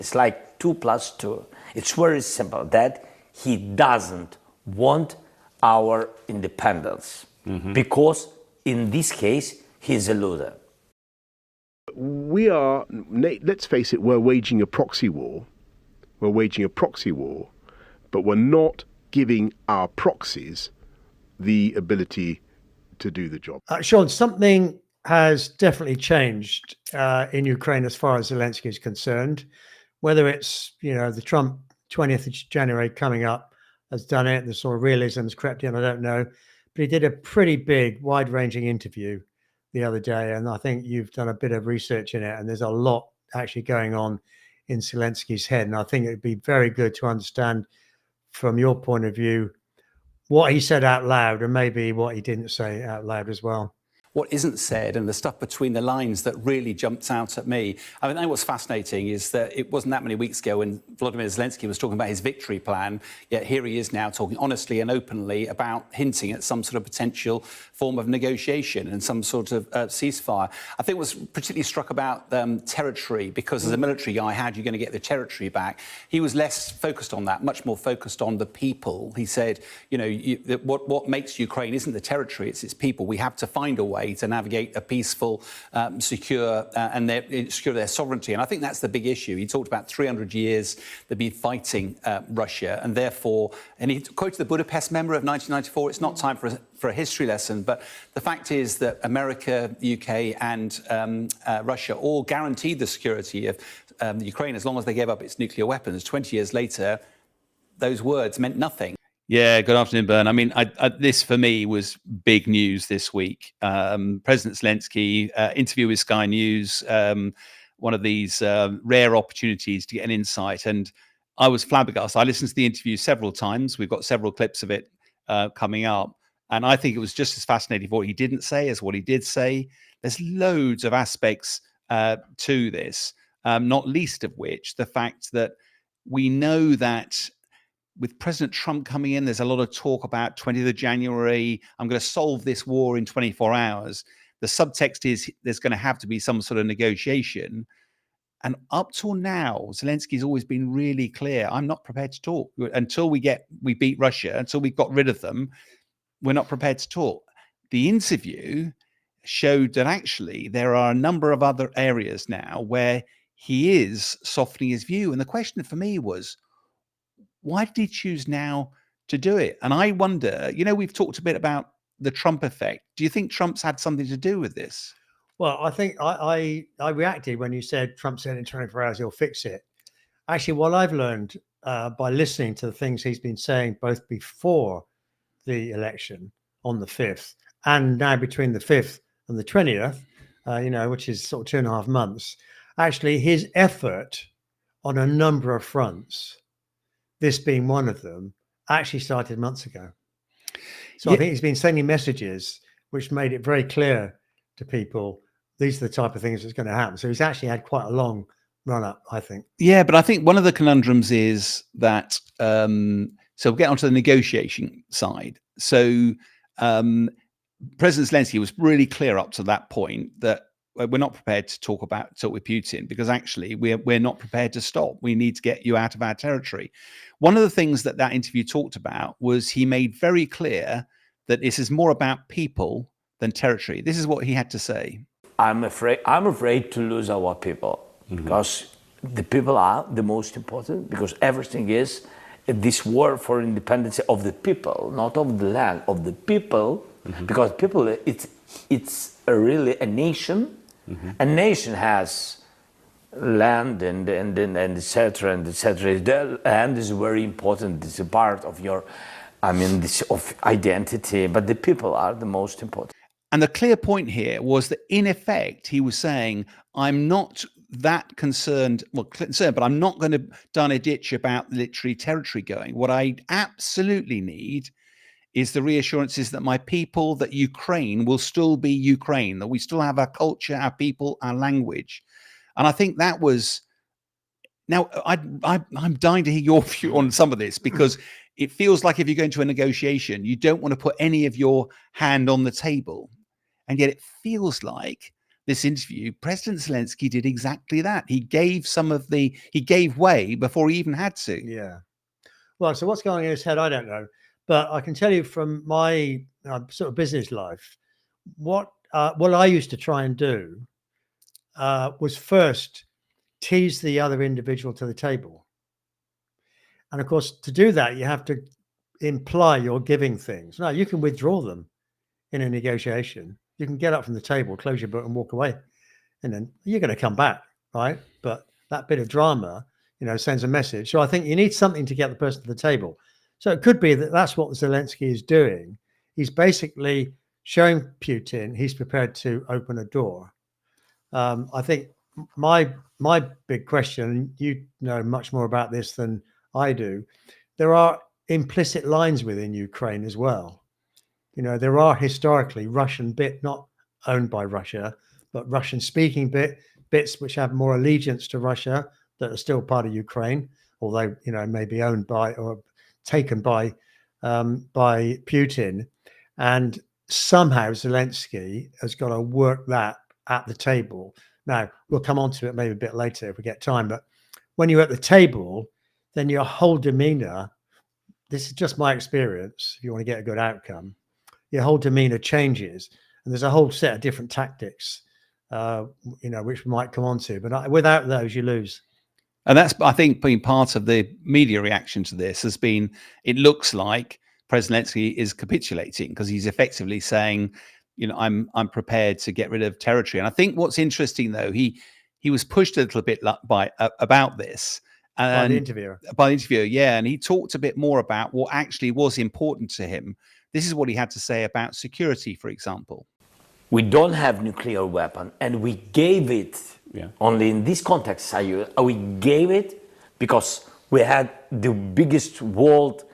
It's like 2 plus 2. It's very simple that he doesn't want our independence because in this case, he's a loser. We are, let's face it, we're waging a proxy war. We're waging a proxy war, but we're not giving our proxies the ability to do the job. Sean, something has definitely changed in Ukraine as far as Zelensky is concerned. Whether it's, the Trump 20th of January coming up has done it, the sort of realism's crept in, I don't know. But he did a pretty big, wide-ranging interview the other day, and I think you've done a bit of research in it, and there's a lot actually going on in Zelensky's head. And I think it'd be very good to understand from your point of view what he said out loud and maybe what he didn't say out loud as well. What isn't said and the stuff between the lines that really jumps out at me. I mean, what's fascinating is that it wasn't that many weeks ago when Volodymyr Zelensky was talking about his victory plan, yet here he is now talking honestly and openly about hinting at some sort of potential form of negotiation and some sort of ceasefire. I think was particularly struck about territory, because as a military guy, how are you going to get the territory back? He was less focused on that, much more focused on the people. He said, what makes Ukraine isn't the territory, it's its people. We have to find a way to navigate a peaceful, secure their sovereignty. And I think that's the big issue. He talked about 300 years they've been fighting Russia, and therefore, and he quoted the Budapest Memorandum of 1994. It's not time for a history lesson, but the fact is that America, the UK, and Russia all guaranteed the security of the Ukraine as long as they gave up its nuclear weapons. 20 years later, those words meant nothing. Yeah, good afternoon, Bern. I mean, this for me was big news this week. President Zelensky interview with Sky News, one of these rare opportunities to get an insight. And I was flabbergasted. I listened to the interview several times. We've got several clips of it coming up. And I think it was just as fascinating what he didn't say as what he did say. There's loads of aspects to this, not least of which the fact that we know that with President Trump coming in, there's a lot of talk about 20th of January. I'm going to solve this war in 24 hours. The subtext is there's going to have to be some sort of negotiation. And up till now, Zelensky's always been really clear. I'm not prepared to talk until we beat Russia, until we've got rid of them. We're not prepared to talk. The interview showed that actually there are a number of other areas now where he is softening his view. And the question for me was, why did he choose now to do it? And I wonder, we've talked a bit about the Trump effect. Do you think Trump's had something to do with this? Well, I think I reacted when you said Trump said in 24 hours he'll fix it. Actually, what I've learned by listening to the things he's been saying both before the election on the 5th and now between the 5th and the 20th, which is sort of 2.5 months, actually his effort on a number of fronts, this being one of them, actually started months ago. So yeah. I think he's been sending messages which made it very clear to people these are the type of things that's going to happen. So he's actually had quite a long run up, I think. Yeah, but I think one of the conundrums is that, so we'll get onto the negotiation side. So President Zelensky was really clear up to that point that we're not prepared to talk with Putin because actually we're not prepared to stop. We need to get you out of our territory. One of the things that interview talked about was he made very clear that this is more about people than territory. This is what he had to say. I'm afraid to lose our people because the people are the most important, because everything is this war for independence of the people, not of the land, of the people, because people, it's really a nation. A nation has land and etc. and etc. The land is very important. It's a part of your, of identity. But the people are the most important. And the clear point here was that, in effect, he was saying, "I'm not that concerned. Well, concerned, but I'm not going to down a ditch about literally territory going. What I absolutely need is the reassurances that my people, that Ukraine will still be Ukraine, that we still have our culture, our people, our language." And I think that was, now I'm dying to hear your view on some of this, because it feels like if you go into a negotiation, you don't want to put any of your hand on the table. And yet it feels like this interview, President Zelensky did exactly that. He gave way before he even had to. Yeah. Well, so what's going on in his head, I don't know. But I can tell you from my sort of business life, what I used to try and do was first tease the other individual to the table. And of course, to do that, you have to imply you're giving things. Now, you can withdraw them in a negotiation. You can get up from the table, close your book and walk away. And then you're going to come back, right? But that bit of drama, sends a message. So I think you need something to get the person to the table. So it could be that that's what Zelensky is doing. He's basically showing Putin he's prepared to open a door. I think my big question, you know much more about this than I do, there are implicit lines within Ukraine as well. There are historically Russian not owned by Russia, but Russian speaking bits which have more allegiance to Russia that are still part of Ukraine, although, may be owned by or taken by Putin. And somehow Zelensky has got to work that at the table. Now, we'll come on to it maybe a bit later if we get time, but when you're at the table, then your whole demeanor, this is just my experience, if you want to get a good outcome, your whole demeanor changes. And there's a whole set of different tactics, which we might come on to. But without those, you lose. And that's, I think, been part of the media reaction to this has been, it looks like President Zelensky is capitulating because he's effectively saying, I'm prepared to get rid of territory. And I think what's interesting, though, he was pushed a little bit about this. By the interviewer. By the interviewer, yeah. And he talked a bit more about what actually was important to him. This is what he had to say about security, for example. We don't have nuclear weapon, and we gave it only in this context. We gave it because we had the biggest world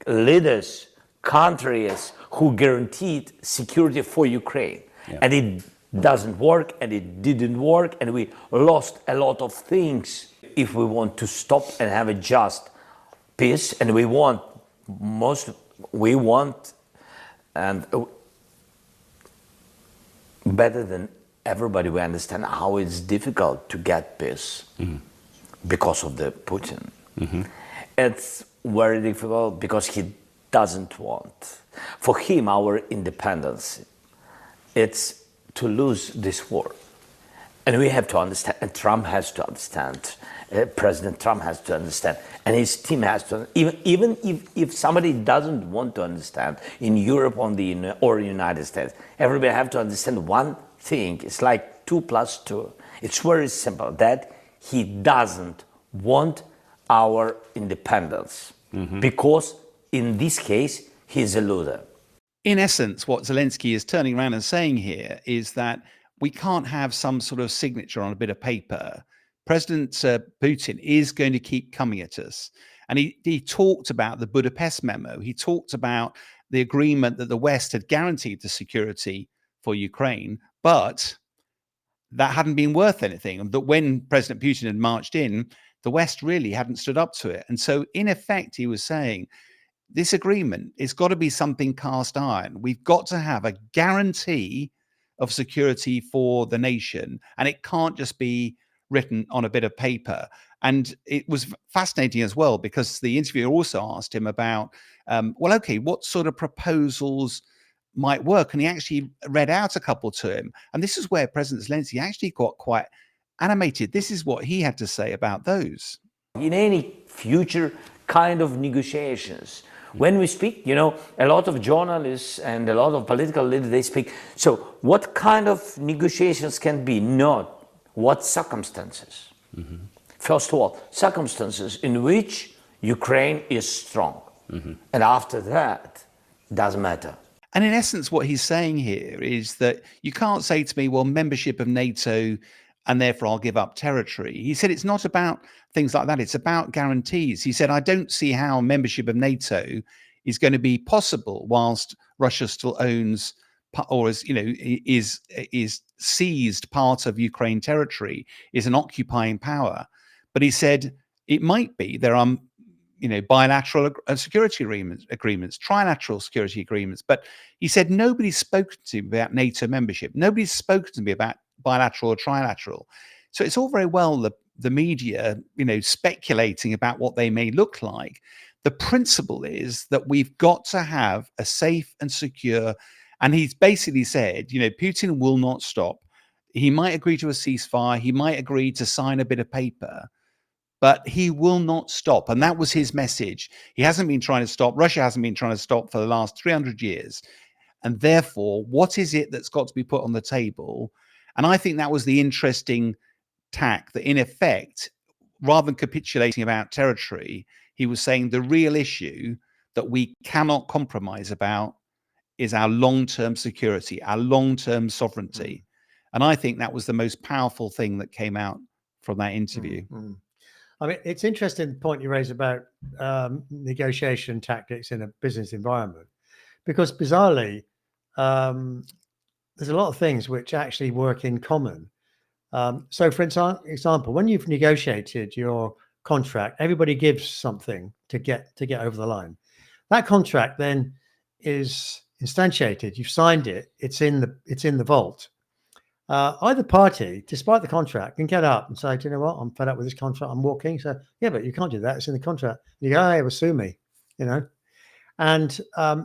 leaders, countries who guaranteed security for Ukraine. Yeah. And it doesn't work, and it didn't work, and we lost a lot of things. If we want to stop and have a just peace, and and better than everybody, we understand how it's difficult to get peace because of the Putin. It's very difficult because he doesn't want. For him, our independence, it's to lose this war. And we have to understand, and Trump has to understand, President Trump has to understand, and his team has to, even if somebody doesn't want to understand in Europe or the United States, everybody have to understand one thing. It's like 2 + 2. It's very simple, that he doesn't want our independence because in this case, he's a loser. In essence, what Zelensky is turning around and saying here is that we can't have some sort of signature on a bit of paper. President Putin is going to keep coming at us. And he talked about the Budapest memo. He talked about the agreement that the West had guaranteed the security for Ukraine, but that hadn't been worth anything. And that when President Putin had marched in, the West really hadn't stood up to it. And so in effect, he was saying, this agreement, it's got to be something cast iron. We've got to have a guarantee of security for the nation, and it can't just be written on a bit of paper. And it was fascinating as well, because the interviewer also asked him about, well, okay, what sort of proposals might work? And he actually read out a couple to him. And this is where President Zelensky actually got quite animated. This is what he had to say about those. In any future kind of negotiations, when we speak, a lot of journalists and a lot of political leaders, they speak. So what kind of negotiations can be? Not what circumstances. First of all, circumstances in which Ukraine is strong. And after that, doesn't matter. And in essence, what he's saying here is that you can't say to me, well, membership of NATO, and therefore I'll give up territory. He said it's not about things like that. It's about guarantees. He said, I don't see how membership of NATO is going to be possible whilst Russia still owns or is seized part of Ukraine territory, is an occupying power. But he said it might be. There are bilateral security agreements, trilateral security agreements. But he said nobody's spoken to me about NATO membership. Nobody's spoken to me about bilateral or trilateral. So it's all very well the media, speculating about what they may look like. The principle is that we've got to have a safe and secure, and he's basically said, Putin will not stop. He might agree to a ceasefire, he might agree to sign a bit of paper, but he will not stop. And that was his message. He hasn't been trying to stop. Russia hasn't been trying to stop for the last 300 years. And therefore, what is it that's got to be put on the table? And I think that was the interesting tack, that in effect, rather than capitulating about territory, he was saying the real issue that we cannot compromise about is our long-term security, our long-term sovereignty. And I think that was the most powerful thing that came out from that interview. I mean, it's interesting the point you raise about negotiation tactics in a business environment, because bizarrely, there's a lot of things which actually work in common. So, for example, when you've negotiated your contract, everybody gives something to get over the line. That contract then is instantiated. You've signed it. It's in the vault. Either party, despite the contract, can get up and say, "Do you know what? I'm fed up with this contract. I'm walking." So, yeah, but you can't do that. It's in the contract. You go, "Hey, well, sue me," And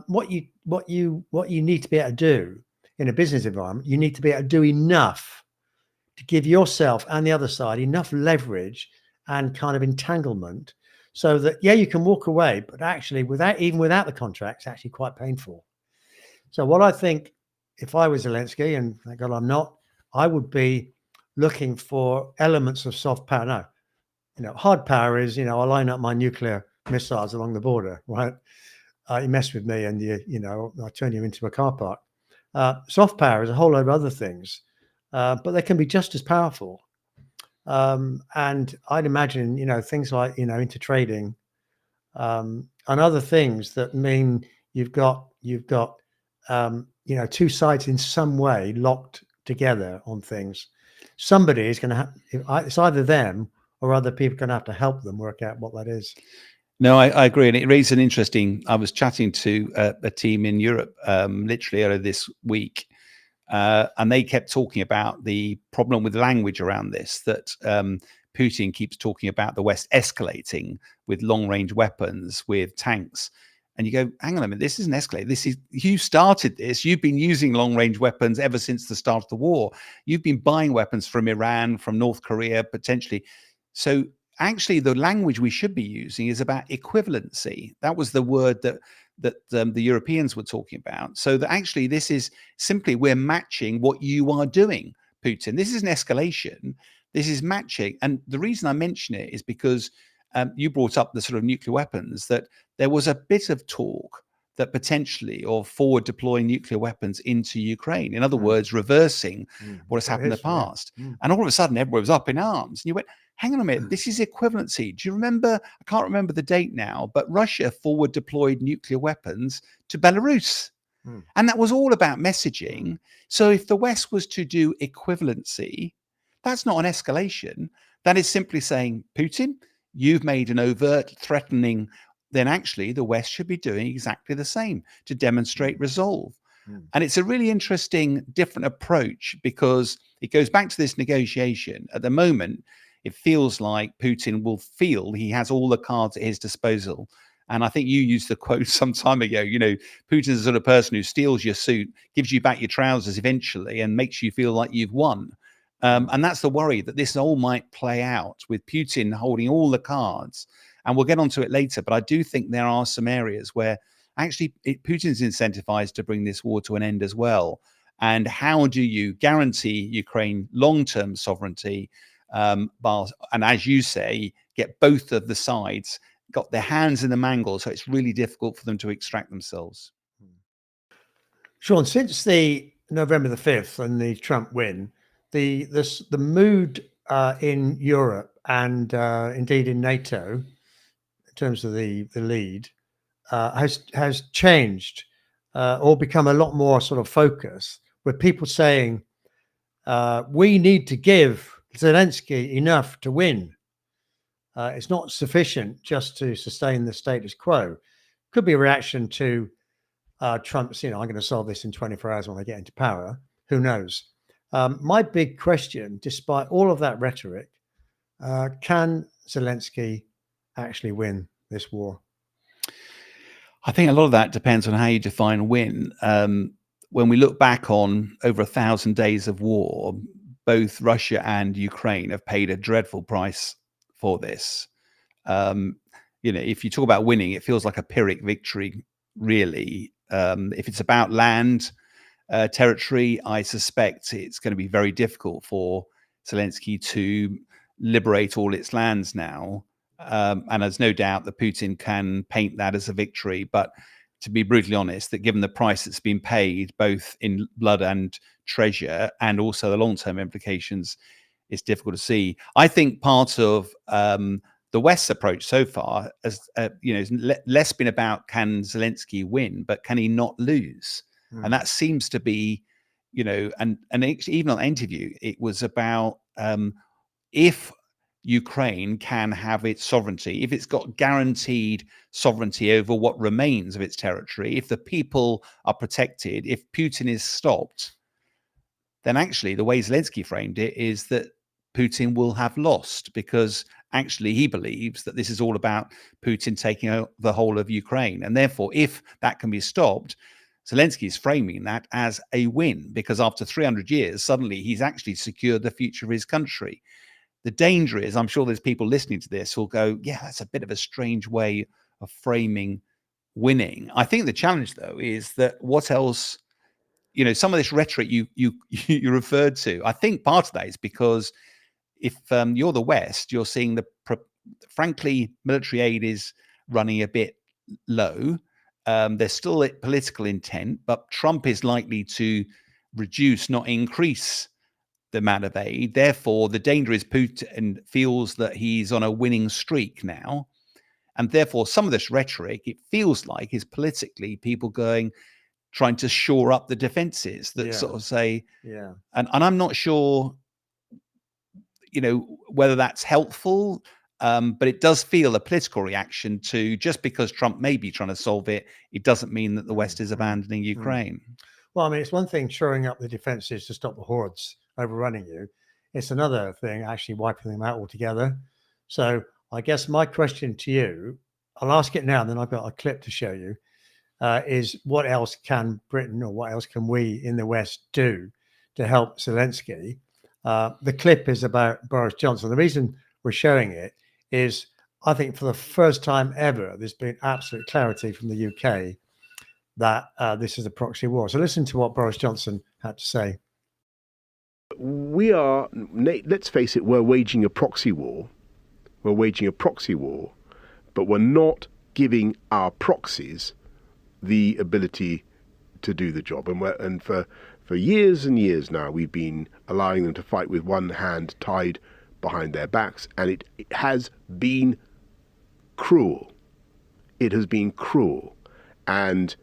what you need to be able to do in a business environment, you need to be able to do enough to give yourself and the other side enough leverage and kind of entanglement, so that you can walk away, but actually without the contract, it's actually quite painful. So what I think, if I was Zelensky, and thank God I'm not, I would be looking for elements of soft power. No, hard power is, I line up my nuclear missiles along the border, right? You mess with me and I turn you into a car park. Soft power is a whole load of other things, but they can be just as powerful. And I'd imagine, things like, intertrading, and other things that mean you've got two sides in some way locked together on things. Somebody is going to have, it's either them or other people going to have to help them work out what that is. No, I agree. And it raised an interesting, I was chatting to a team in Europe literally earlier this week, and they kept talking about the problem with language around this, that Putin keeps talking about the West escalating with long-range weapons, with tanks. And you go, hang on a minute, this isn't escalating. You started this. You've been using long-range weapons ever since the start of the war. You've been buying weapons from Iran, from North Korea, potentially. So actually, the language we should be using is about equivalency. That was the word that the Europeans were talking about. So that actually, this is simply, we're matching what you are doing, Putin. This is an escalation. This is matching. And the reason I mention it is because you brought up the sort of nuclear weapons, that there was a bit of talk that potentially of forward deploying nuclear weapons into Ukraine. In other words, reversing what has happened in the past. And all of a sudden, everyone was up in arms. And you went, hang on a minute, this is equivalency. Do you remember, I can't remember the date now, but Russia forward deployed nuclear weapons to Belarus. And that was all about messaging. So if the West was to do equivalency, that's not an escalation. That is simply saying, Putin, you've made an overt threatening, then actually the West should be doing exactly the same to demonstrate resolve. And it's a really interesting, different approach, because it goes back to this negotiation. At the moment, it feels like Putin will feel he has all the cards at his disposal. And I think you used the quote some time ago, Putin's the sort of person who steals your suit, gives you back your trousers eventually, and makes you feel like you've won. And that's the worry, that this all might play out with Putin holding all the cards. And we'll get onto it later. But I do think there are some areas where actually Putin's incentivized to bring this war to an end as well. And how do you guarantee Ukraine long-term sovereignty? And as you say, get both of the sides got their hands in the mangle, so it's really difficult for them to extract themselves. Sean, since the November the 5th and the Trump win, the mood in Europe and indeed in NATO, in terms of the lead, has changed or become a lot more sort of focused, with people saying we need to give Zelensky enough to win. It's not sufficient just to sustain the status quo. Could be a reaction to Trump's, I'm going to solve this in 24 hours when I get into power. Who knows? My big question, despite all of that rhetoric, can Zelensky actually win this war? I think a lot of that depends on how you define win. When we look back on over 1,000 days of war, both Russia and Ukraine have paid a dreadful price for this. If you talk about winning, it feels like a Pyrrhic victory, really. If it's about land territory, I suspect it's going to be very difficult for Zelensky to liberate all its lands now. And there's no doubt that Putin can paint that as a victory. But to be brutally honest, that given the price that's been paid, both in blood and treasure, and also the long-term implications, it's difficult to see. I think part of the West's approach so far has, is less been about can Zelensky win, but can he not lose? And that seems to be, and even on the interview, it was about if Ukraine can have its sovereignty, if it's got guaranteed sovereignty over what remains of its territory, if the people are protected, if Putin is stopped, then actually the way Zelensky framed it is that Putin will have lost, because actually he believes that this is all about Putin taking the whole of Ukraine. And therefore, if that can be stopped, Zelensky is framing that as a win, because after 300 years, suddenly he's actually secured the future of his country. The danger is, I'm sure there's people listening to this who'll go, yeah, that's a bit of a strange way of framing winning. I think the challenge, though, is that what else, some of this rhetoric you referred to, I think part of that is because if you're the West, you're seeing frankly, military aid is running a bit low. There's still a political intent, but Trump is likely to reduce, not increase, the amount of aid. Therefore, the danger is Putin feels that he's on a winning streak now. And therefore, some of this rhetoric, it feels like, is politically people trying to shore up the defenses that sort of say, and I'm not sure, whether that's helpful, but it does feel a political reaction to, just because Trump may be trying to solve it, it doesn't mean that the West is abandoning Ukraine. Well, I mean, it's one thing shoring up the defenses to stop the hordes overrunning you. It's another thing actually wiping them out altogether. So I guess my question to you, I'll ask it now, and then I've got a clip to show you, is what else can Britain, or what else can we in the West do to help Zelensky? The clip is about Boris Johnson. The reason we're showing it is, I think for the first time ever, there's been absolute clarity from the UK that this is a proxy war. So listen to what Boris Johnson had to say. We are, let's face it, we're waging a proxy war. We're waging a proxy war, but we're not giving our proxies the ability to do the job. And for years and years now, we've been allowing them to fight with one hand tied behind their backs, and it has been cruel. It has been cruel, and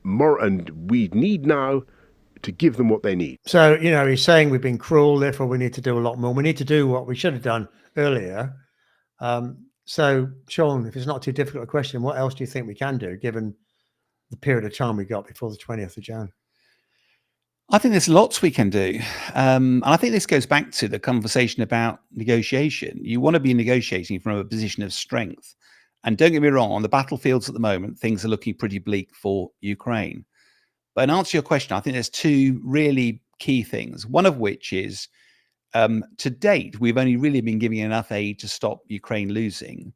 we need now to give them what they need. So, he's saying we've been cruel, therefore we need to do a lot more. We need to do what we should have done earlier. So, Sean, if it's not too difficult a question, what else do you think we can do, given the period of time we got before the 20th of Jan? I think there's lots we can do. And I think this goes back to the conversation about negotiation. You want to be negotiating from a position of strength. And don't get me wrong, on the battlefields at the moment, things are looking pretty bleak for Ukraine. But in answer to your question, I think there's two really key things. One of which is, to date, we've only really been giving enough aid to stop Ukraine losing.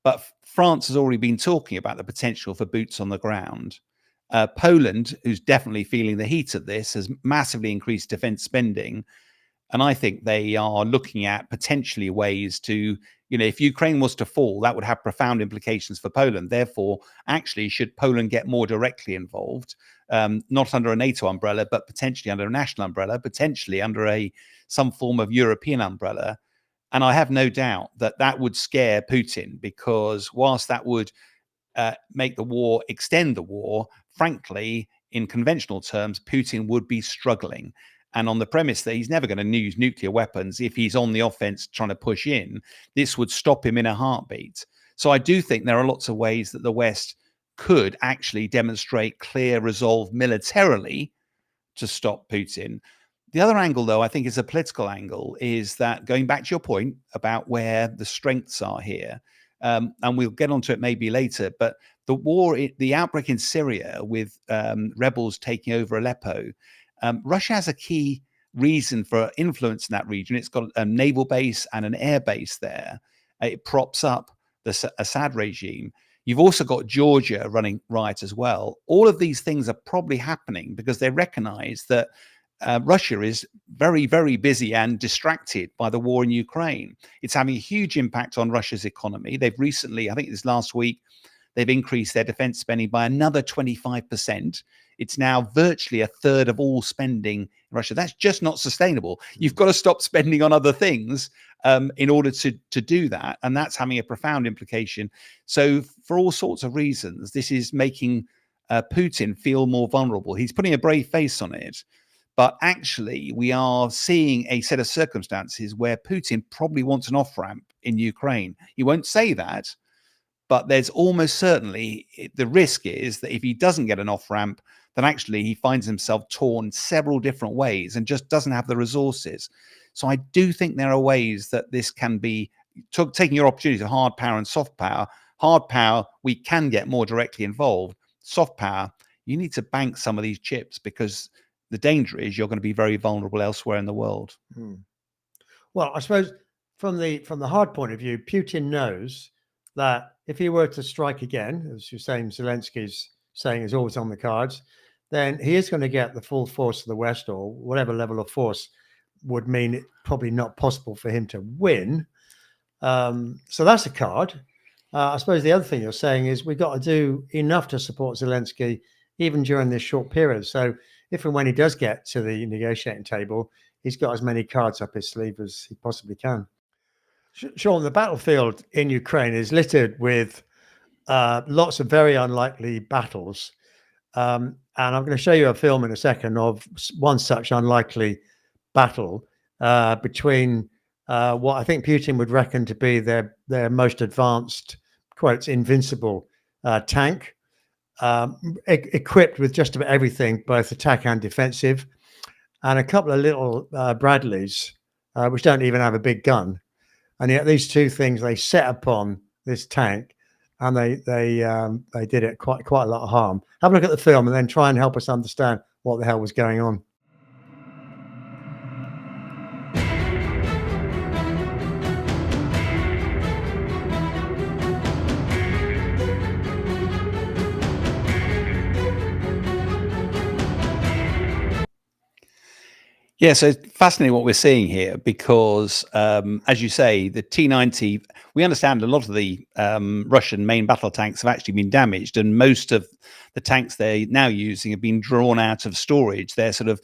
But France has already been talking about the potential for boots on the ground. Poland, who's definitely feeling the heat of this, has massively increased defense spending. And I think they are looking at potentially ways to, if Ukraine was to fall, that would have profound implications for Poland. Therefore, actually, should Poland get more directly involved, not under a NATO umbrella, but potentially under a national umbrella, potentially under some form of European umbrella. And I have no doubt that that would scare Putin, because whilst that would make the war, extend the war, frankly, in conventional terms, Putin would be struggling. And on the premise that he's never going to use nuclear weapons, if he's on the offense trying to push in, this would stop him in a heartbeat. So I do think there are lots of ways that the West could actually demonstrate clear resolve militarily to stop Putin. The other angle, though, I think is a political angle, is that going back to your point about where the strengths are here, and we'll get onto it maybe later, but the war, the outbreak in Syria with rebels taking over Aleppo, Russia has a key reason for influence in that region. It's got a naval base and an air base there. It props up the Assad regime. You've also got Georgia running riot as well. All of these things are probably happening because they recognize that Russia is very, very busy and distracted by the war in Ukraine. It's having a huge impact on Russia's economy. They've recently, I think this last week, they've increased their defense spending by another 25%. It's now virtually a third of all spending in Russia. That's just not sustainable. You've got to stop spending on other things in order to do that. And that's having a profound implication. So for all sorts of reasons, this is making Putin feel more vulnerable. He's putting a brave face on it. But actually, we are seeing a set of circumstances where Putin probably wants an off-ramp in Ukraine. He won't say that, but there's almost certainly the risk is that if he doesn't get an off-ramp, then actually he finds himself torn several different ways and just doesn't have the resources. So I do think there are ways that this can be taking your opportunities of hard power and soft power. Hard power, we can get more directly involved. Soft power, you need to bank some of these chips because the danger is you're going to be very vulnerable elsewhere in the world. Well, I suppose from the hard point of view, Putin knows that if he were to strike again, as you're saying, Zelensky's saying is always on the cards, then he is going to get the full force of the West, or whatever level of force would mean it probably not possible for him to win. So that's a card. I suppose the other thing you're saying is we've got to do enough to support Zelensky even during this short period. So if and when he does get to the negotiating table, he's got as many cards up his sleeve as he possibly can. Sean, the battlefield in Ukraine is littered with lots of very unlikely battles. And I'm going to show you a film in a second of one such unlikely battle between what I think Putin would reckon to be their most advanced, quotes, invincible tank, equipped with just about everything, both attack and defensive, and a couple of little Bradleys, which don't even have a big gun. And yet these two things, they set upon this tank, and they did it quite a lot of harm. Have a look at the film and then try and help us understand what the hell was going on. Yeah, so fascinating what we're seeing here because, as you say, the T-90, we understand a lot of the Russian main battle tanks have actually been damaged, and most of the tanks they're now using have been drawn out of storage. They're sort of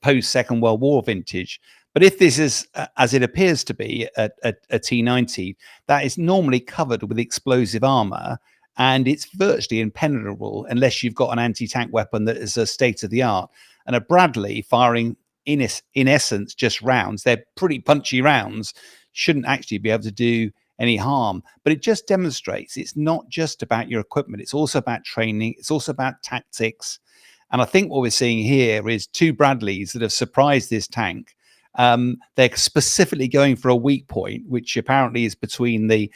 post-Second World War vintage. But if this is, as it appears to be, a T-90, that is normally covered with explosive armor, and it's virtually impenetrable unless you've got an anti-tank weapon that is a state-of-the-art. And a Bradley firing in essence just rounds, they're pretty punchy rounds, shouldn't actually be able to do any harm. But it just demonstrates it's not just about your equipment, it's also about training, it's also about tactics. And I think what we're seeing here is two Bradleys that have surprised this tank. They're specifically going for a weak point, which apparently is between the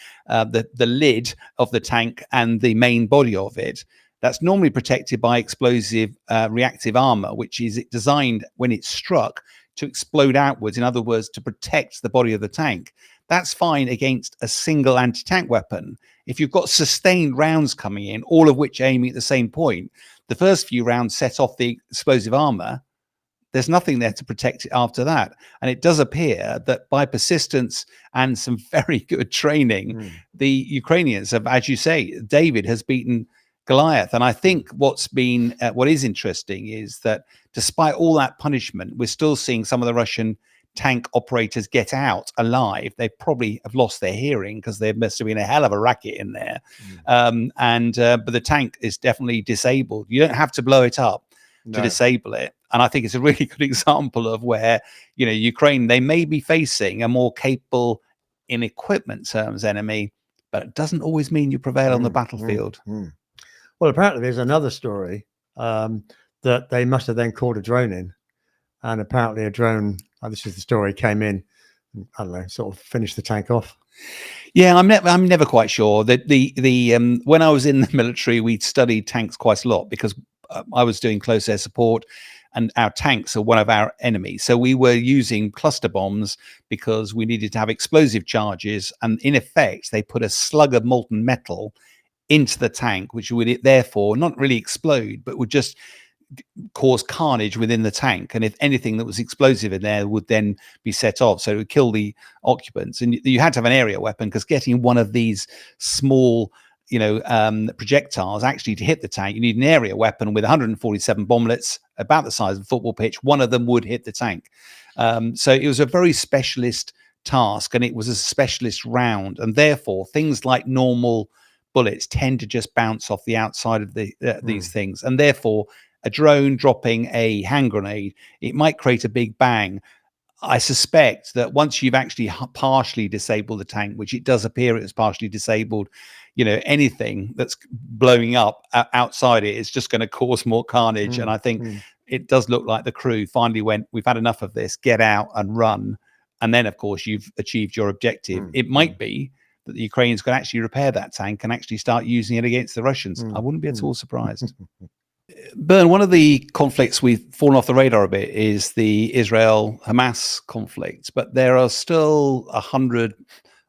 lid of the tank and the main body of it. That's normally protected by explosive reactive armor, which is designed when it's struck to explode outwards. In other words, to protect the body of the tank. That's fine against a single anti-tank weapon. If you've got sustained rounds coming in, all of which aiming at the same point, the first few rounds set off the explosive armor. There's nothing there to protect it after that. And it does appear that by persistence and some very good training, the Ukrainians have, as you say, David has beaten Goliath. And I think what is interesting is that despite all that punishment, we're still seeing some of the Russian tank operators get out alive. They probably have lost their hearing because there must have been a hell of a racket in there. But the tank is definitely disabled. You don't have to blow it up to disable it. And I think it's a really good example of where, Ukraine, they may be facing a more capable in equipment terms enemy, but it doesn't always mean you prevail on the battlefield. Well, apparently there's another story that they must have then called a drone in, and apparently a drone, this is the story, came in, and, I don't know, sort of finished the tank off. Yeah, I'm never quite sure. The when I was in the military, we studied tanks quite a lot because I was doing close air support, and our tanks are one of our enemies. So we were using cluster bombs because we needed to have explosive charges, and in effect, they put a slug of molten metal into the tank, which would therefore not really explode, but would just cause carnage within the tank, and if anything that was explosive in there would then be set off, so it would kill the occupants. And you had to have an area weapon, because getting one of these small projectiles actually to hit the tank, you need an area weapon with 147 bomblets about the size of a football pitch. One of them would hit the tank. So it was a very specialist task, and it was a specialist round, and therefore things like normal bullets tend to just bounce off the outside of these things, and therefore a drone dropping a hand grenade, it might create a big bang. I suspect that once you've actually partially disabled the tank, which it does appear it is partially disabled, anything that's blowing up outside it is just going to cause more carnage. And I think it does look like the crew finally went, we've had enough of this, get out and run. And then, of course, you've achieved your objective. It might be that the Ukrainians could actually repair that tank and actually start using it against the Russians. I wouldn't be at all surprised. Bern, one of the conflicts we've fallen off the radar a bit is the Israel-Hamas conflict, but there are still 100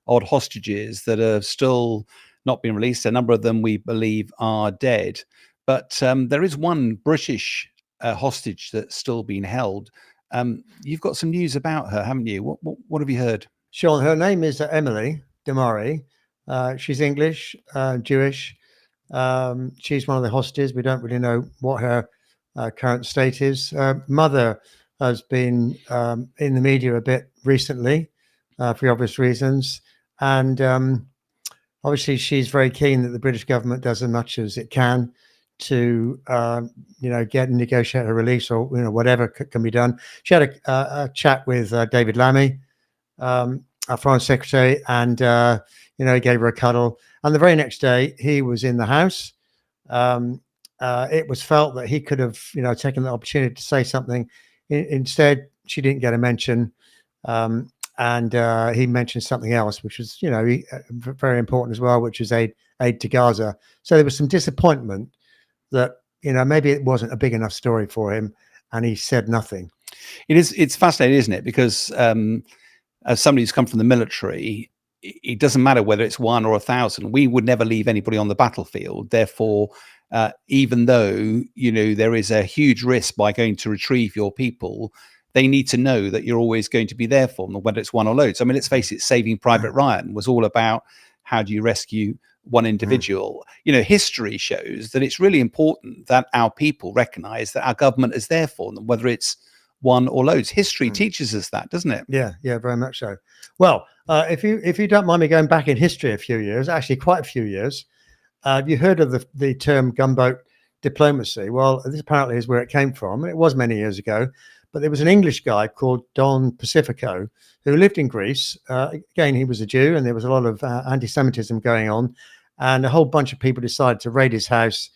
odd hostages that are still not been released. A number of them, we believe, are dead. But there is one British hostage that's still being held. You've got some news about her, haven't you? What have you heard? Sean, her name is Emily Damari. She's English, Jewish. She's one of the hostages. We don't really know what her current state is. Mother has been in the media a bit recently for obvious reasons. And obviously she's very keen that the British government does as much as it can to, get and negotiate a release, or, whatever can be done. She had a chat with David Lammy, our foreign secretary, and, he gave her a cuddle. And the very next day, he was in the House. It was felt that he could have, taken the opportunity to say something. Instead, she didn't get a mention, and he mentioned something else, which was, very important as well, which is aid to Gaza. So there was some disappointment that, maybe it wasn't a big enough story for him, and he said nothing. It's fascinating, isn't it? Because as somebody who's come from the military, it doesn't matter whether it's 1 or 1,000. We would never leave anybody on the battlefield. Therefore, even though, there is a huge risk by going to retrieve your people, they need to know that you're always going to be there for them, whether it's one or loads. I mean, let's face it, Saving Private Ryan was all about how do you rescue one individual. History shows that it's really important that our people recognize that our government is there for them, whether it's one or loads. History teaches us that, doesn't it? Yeah, very much so. Well, if you don't mind me going back in history a few years, actually quite a few years, have you heard of the term gunboat diplomacy? Well, this apparently is where it came from. It was many years ago, but there was an English guy called Don Pacifico who lived in Greece. Again, he was a Jew, and there was a lot of anti-Semitism going on, and a whole bunch of people decided to raid his house,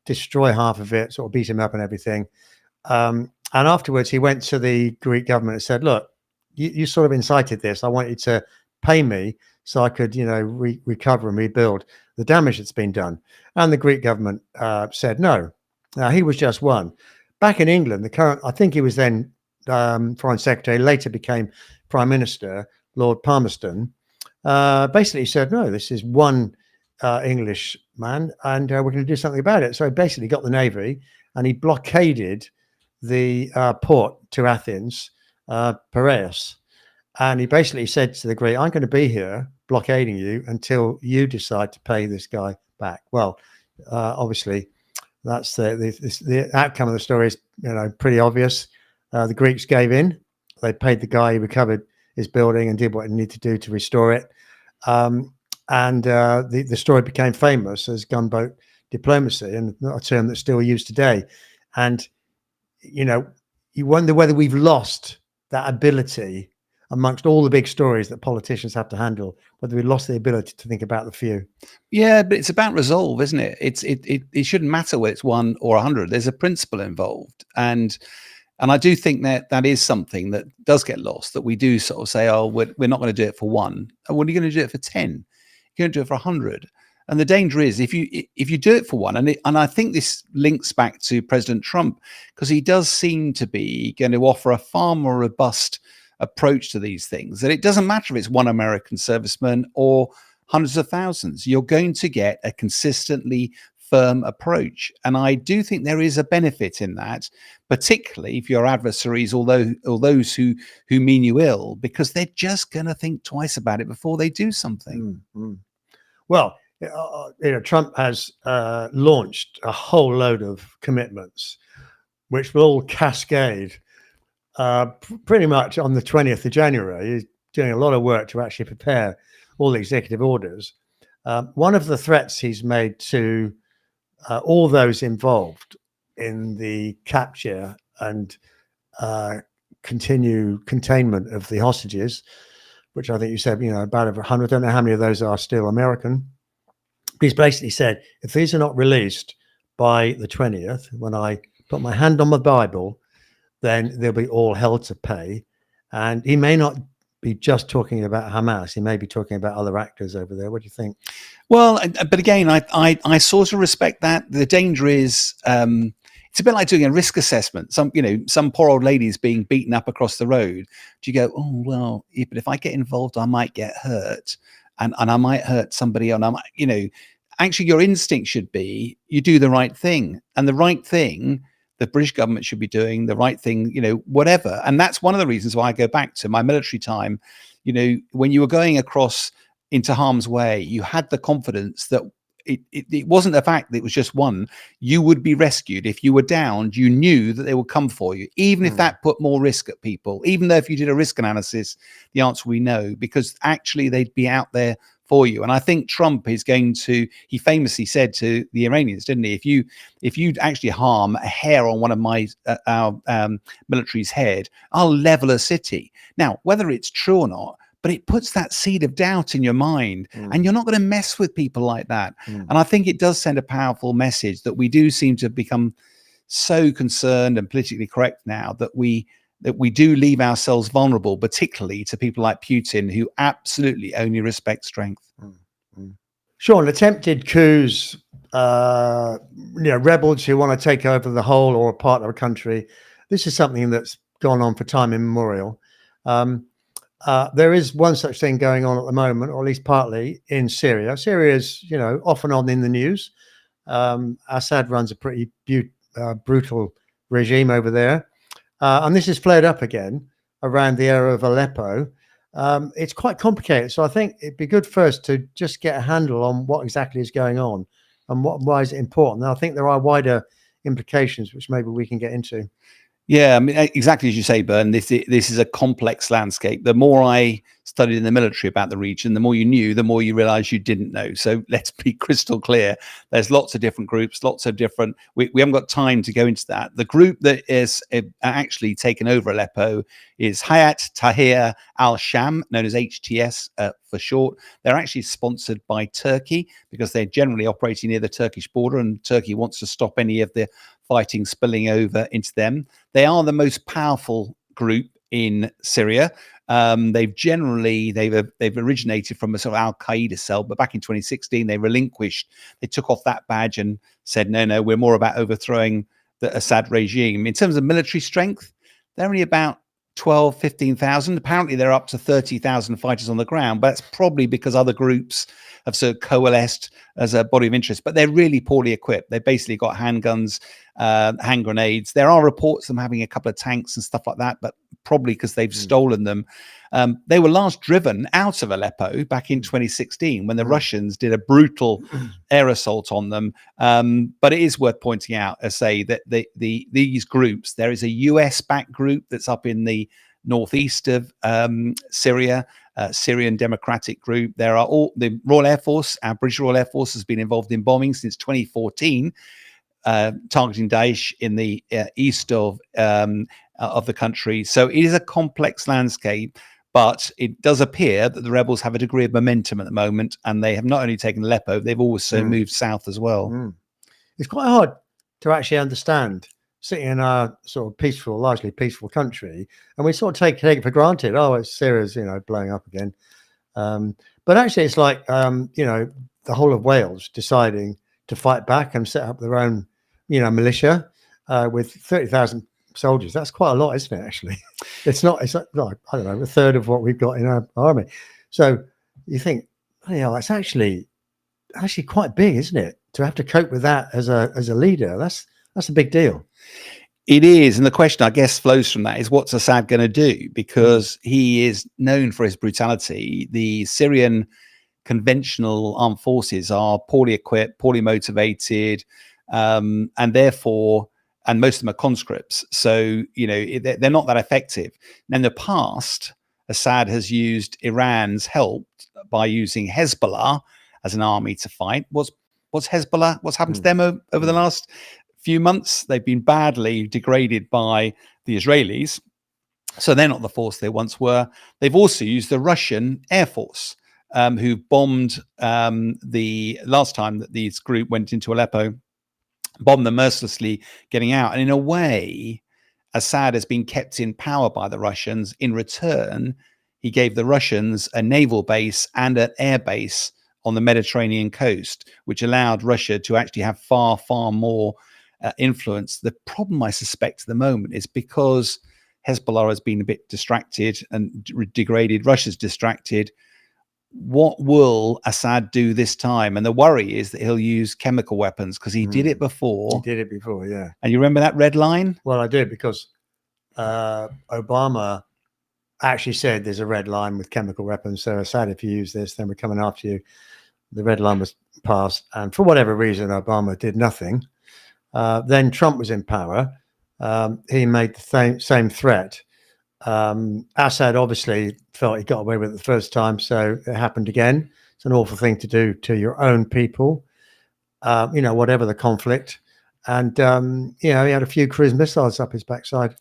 destroy half of it, sort of beat him up and everything. And afterwards, he went to the Greek government and said, look, you sort of incited this. I want you to pay me so I could, recover and rebuild the damage that's been done. And the Greek government said no. Now, he was just one. Back in England, I think he was then Foreign Secretary, later became Prime Minister, Lord Palmerston, basically said, no, this is one English man, and we're going to do something about it. So he basically got the Navy, and he blockaded the port to Athens, Piraeus, and he basically said to the Greek, I'm going to be here blockading you until you decide to pay this guy back. Well, obviously that's the outcome of the story is pretty obvious. The Greeks gave in. They paid the guy, he recovered his building and did what he needed to do to restore it, and the story became famous as gunboat diplomacy, and a term that's still used today. And you wonder whether we've lost that ability amongst all the big stories that politicians have to handle, whether we lost the ability to think about the few. Yeah, but it's about resolve, isn't it? It shouldn't matter whether it's 1 or 100. There's a principle involved. And And I do think that that is something that does get lost, that we do sort of say, oh, we're not going to do it for one. And what are you going to do it for 10? You're going to do it for 100. And the danger is if you do it for one, and I think this links back to President Trump, because he does seem to be going to offer a far more robust approach to these things, that it doesn't matter if it's one American serviceman or hundreds of thousands, you're going to get a consistently firm approach. And I do think there is a benefit in that, particularly if your adversaries, or those who mean you ill, because they're just going to think twice about it before they do something. Well, Trump has launched a whole load of commitments, which will all cascade pretty much on the 20th of January. He's doing a lot of work to actually prepare all the executive orders. One of the threats he's made to all those involved in the capture and continue containment of the hostages, which I think you said, about 100. I don't know how many of those are still American. He's basically said, if these are not released by the 20th, when I put my hand on the Bible, then they'll be all hell to pay. And he may not be just talking about Hamas. He may be talking about other actors over there. What do you think? Well, but again, I sort of respect that. The danger is, it's a bit like doing a risk assessment. Some poor old lady's being beaten up across the road. Do you go, oh, well, yeah, but if I get involved, I might get hurt, and I might hurt somebody, and I might, actually your instinct should be, you do the right thing, and the right thing the British government should be doing, the right thing, whatever. And that's one of the reasons why I go back to my military time. When you were going across into harm's way, you had the confidence that it wasn't the fact that it was just one. You would be rescued. If you were downed, you knew that they would come for you, even if that put more risk at people. Even though if you did a risk analysis, the answer we know, because actually they'd be out there for you. And I think Trump is going to, he famously said to the Iranians, didn't he, if you actually harm a hair on one of our military's head, I'll level a city. Now, whether it's true or not, but it puts that seed of doubt in your mind, and you're not going to mess with people like that. And I think it does send a powerful message that we do seem to become so concerned and politically correct now that we do leave ourselves vulnerable, particularly to people like Putin, who absolutely only respect strength. Sean, attempted coups, rebels who want to take over the whole or a part of a country. This is something that's gone on for time immemorial. There is one such thing going on at the moment, or at least partly, in Syria. Syria is, off and on in the news. Assad runs a pretty brutal regime over there. And this has flared up again around the area of Aleppo. It's quite complicated. So I think it'd be good first to just get a handle on what exactly is going on and why is it important. And I think there are wider implications, which maybe we can get into. Yeah, I mean, exactly as you say, Bern, this is a complex landscape. The more I studied in the military about the region, the more you knew, the more you realized you didn't know. So let's be crystal clear. There's lots of different groups, lots of different, we haven't got time to go into that. The group that is actually taken over Aleppo is Hayat Tahrir al-Sham, known as HTS for short. They're actually sponsored by Turkey because they're generally operating near the Turkish border, and Turkey wants to stop any of the fighting spilling over into them. They are the most powerful group in Syria. They've originated from a sort of Al-Qaeda cell, but back in 2016 they took off that badge and said, no, we're more about overthrowing the Assad regime. In terms of military strength, they're only about 12, 15,000. Apparently they're up to 30,000 fighters on the ground, but that's probably because other groups have sort of coalesced as a body of interest, but they're really poorly equipped. They've basically got handguns, hand grenades. There are reports of them having a couple of tanks and stuff like that, but probably because they've stolen them. They were last driven out of Aleppo back in 2016 when the Russians did a brutal air assault on them. But it is worth pointing out, I say, that these groups, there is a US-backed group that's up in the northeast of Syria, Syrian Democratic Group. There are all the Royal Air Force. Our British Royal Air Force has been involved in bombing since 2014, targeting Daesh in the east of the country. So it is a complex landscape, but it does appear that the rebels have a degree of momentum at the moment, and they have not only taken Aleppo, they've also moved south as well. It's quite hard to actually understand sitting in our sort of peaceful, largely peaceful country, and we sort of take it for granted. Oh, it's Syria's, blowing up again. But actually, it's like, the whole of Wales deciding to fight back and set up their own, militia with 30,000 soldiers. That's quite a lot, isn't it? Actually, it's not. It's like, I don't know, a third of what we've got in our army. So you think, it's actually quite big, isn't it? To have to cope with that as a leader, that's a big deal. It is, and the question, I guess, flows from that is what's Assad going to do? Because he is known for his brutality. The Syrian conventional armed forces are poorly equipped, poorly motivated, and therefore, and most of them are conscripts. So, they're not that effective. And in the past, Assad has used Iran's help by using Hezbollah as an army to fight. What's Hezbollah? What's happened to them over the last few months? They've been badly degraded by the Israelis, so they're not the force they once were. They've also used the Russian Air Force, who bombed the last time that this group went into Aleppo, bombed them mercilessly, getting out. And in a way, Assad has been kept in power by the Russians. In return, he gave the Russians a naval base and an air base on the Mediterranean coast, which allowed Russia to actually have far, far more influence. The problem, I suspect, at the moment is because Hezbollah has been a bit distracted and degraded, Russia's distracted. What will Assad do this time? And the worry is that he'll use chemical weapons because he did it before. He did it before, yeah. And you remember that red line? Well, I do, because Obama actually said there's a red line with chemical weapons. So Assad, if you use this, then we're coming after you. The red line was passed. And for whatever reason, Obama did nothing. Then Trump was in power. He made the same threat. Assad obviously felt he got away with it the first time, so it happened again. It's an awful thing to do to your own people, whatever the conflict. And, he had a few cruise missiles up his backside.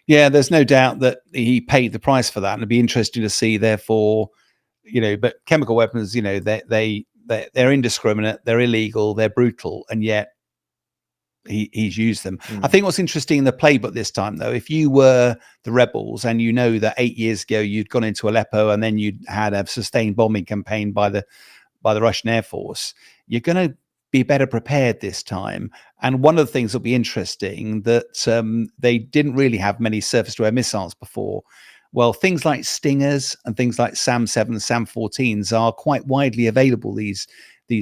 Yeah, there's no doubt that he paid the price for that. And it'd be interesting to see, therefore, but chemical weapons, they're indiscriminate, they're illegal, they're brutal, and yet he's used them. I think what's interesting in the playbook this time, though, if you were the rebels and you know that 8 years ago you'd gone into Aleppo and then you'd had a sustained bombing campaign by the Russian Air Force, you're going to be better prepared this time. And one of the things that'll be interesting that they didn't really have many surface-to-air missiles before. Well, things like Stingers and things like SAM-7, SAM-14s are quite widely available these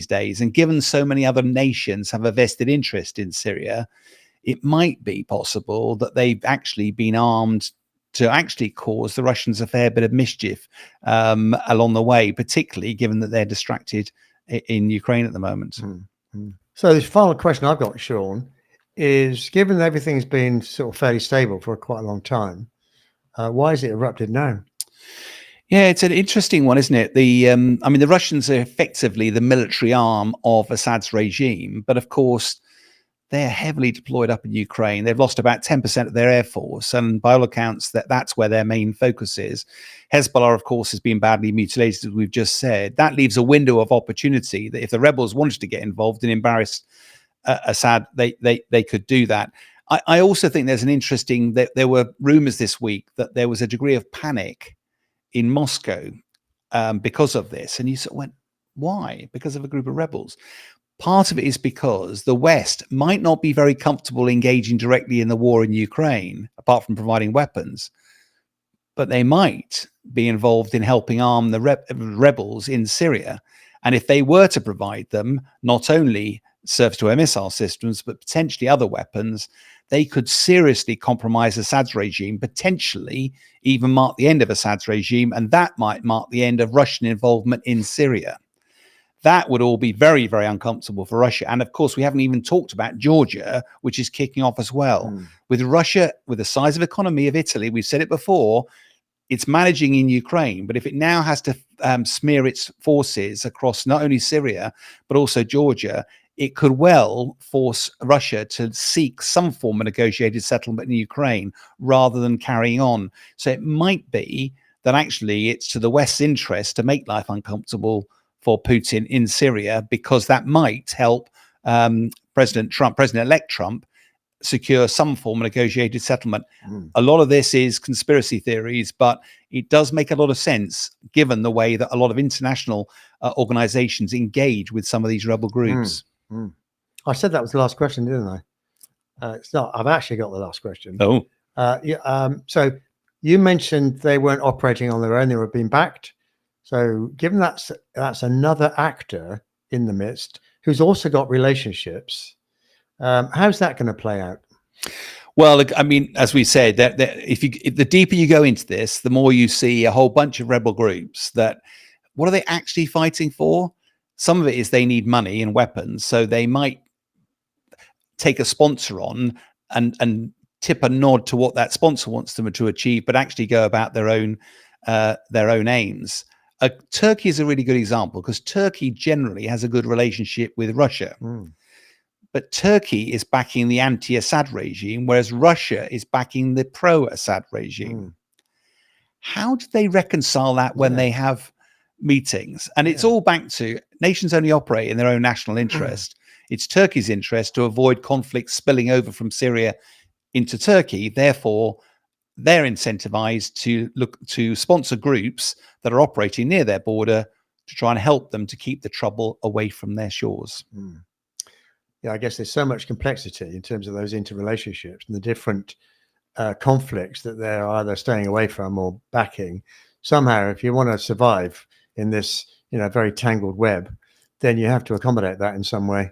days. And given so many other nations have a vested interest in Syria, it might be possible that they've actually been armed to actually cause the Russians a fair bit of mischief along the way, particularly given that they're distracted in Ukraine at the moment. So the final question I've got, Sean, is given that everything's been sort of fairly stable for quite a long time, why has it erupted now? Yeah, it's an interesting one, isn't it? The Russians are effectively the military arm of Assad's regime, but of course, they're heavily deployed up in Ukraine. They've lost about 10% of their air force, and by all accounts, that's where their main focus is. Hezbollah, of course, has been badly mutilated, as we've just said. That leaves a window of opportunity that if the rebels wanted to get involved and embarrass Assad, they could do that. I also think there's an interesting, there were rumors this week that there was a degree of panic in Moscow because of this. And you sort of went, why? Because of a group of rebels. Part of it is because the West might not be very comfortable engaging directly in the war in Ukraine, apart from providing weapons, but they might be involved in helping arm the rebels in Syria. And if they were to provide them, not only surface-to-air missile systems, but potentially other weapons, they could seriously compromise Assad's regime, potentially even mark the end of Assad's regime, and that might mark the end of Russian involvement in Syria. That would all be very, very uncomfortable for Russia. And of course, we haven't even talked about Georgia, which is kicking off as well. With Russia, with the size of economy of Italy, we've said it before, it's managing in Ukraine. But if it now has to smear its forces across not only Syria, but also Georgia, it could well force Russia to seek some form of negotiated settlement in Ukraine rather than carrying on. So it might be that actually it's to the West's interest to make life uncomfortable for Putin in Syria, because that might help President-elect Trump secure some form of negotiated settlement. A lot of this is conspiracy theories, but it does make a lot of sense given the way that a lot of international organizations engage with some of these rebel groups. I said that was the last question, didn't I? It's not. I've actually got the last question. Oh, So you mentioned they weren't operating on their own; they were being backed. So, given that's another actor in the midst who's also got relationships, how's that going to play out? well, look, I mean, as we said, that if the deeper you go into this, the more you see a whole bunch of rebel groups that what are they actually fighting for? Some of it is they need money and weapons, so they might take a sponsor on and tip a nod to what that sponsor wants them to achieve, but actually go about their own aims. Turkey is a really good example because Turkey generally has a good relationship with Russia. But Turkey is backing the anti-Assad regime, whereas Russia is backing the pro-Assad regime. How do they reconcile that when they have meetings? And it's all back to nations only operate in their own national interest. It's Turkey's interest to avoid conflict spilling over from Syria into Turkey. Therefore, they're incentivized to look to sponsor groups that are operating near their border to try and help them to keep the trouble away from their shores. Yeah, I guess there's so much complexity in terms of those interrelationships and the different conflicts that they're either staying away from or backing. Somehow, if you want to survive in this, very tangled web, then you have to accommodate that in some way.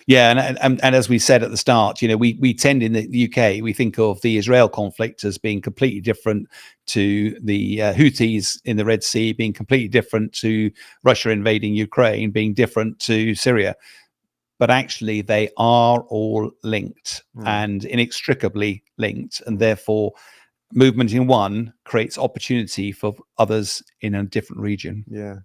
Yeah, and as we said at the start, we tend in the UK, we think of the Israel conflict as being completely different to the Houthis in the Red Sea, being completely different to Russia invading Ukraine, being different to Syria. But actually, they are all linked and inextricably linked, and therefore, movement in one creates opportunity for others in a different region. Yeah.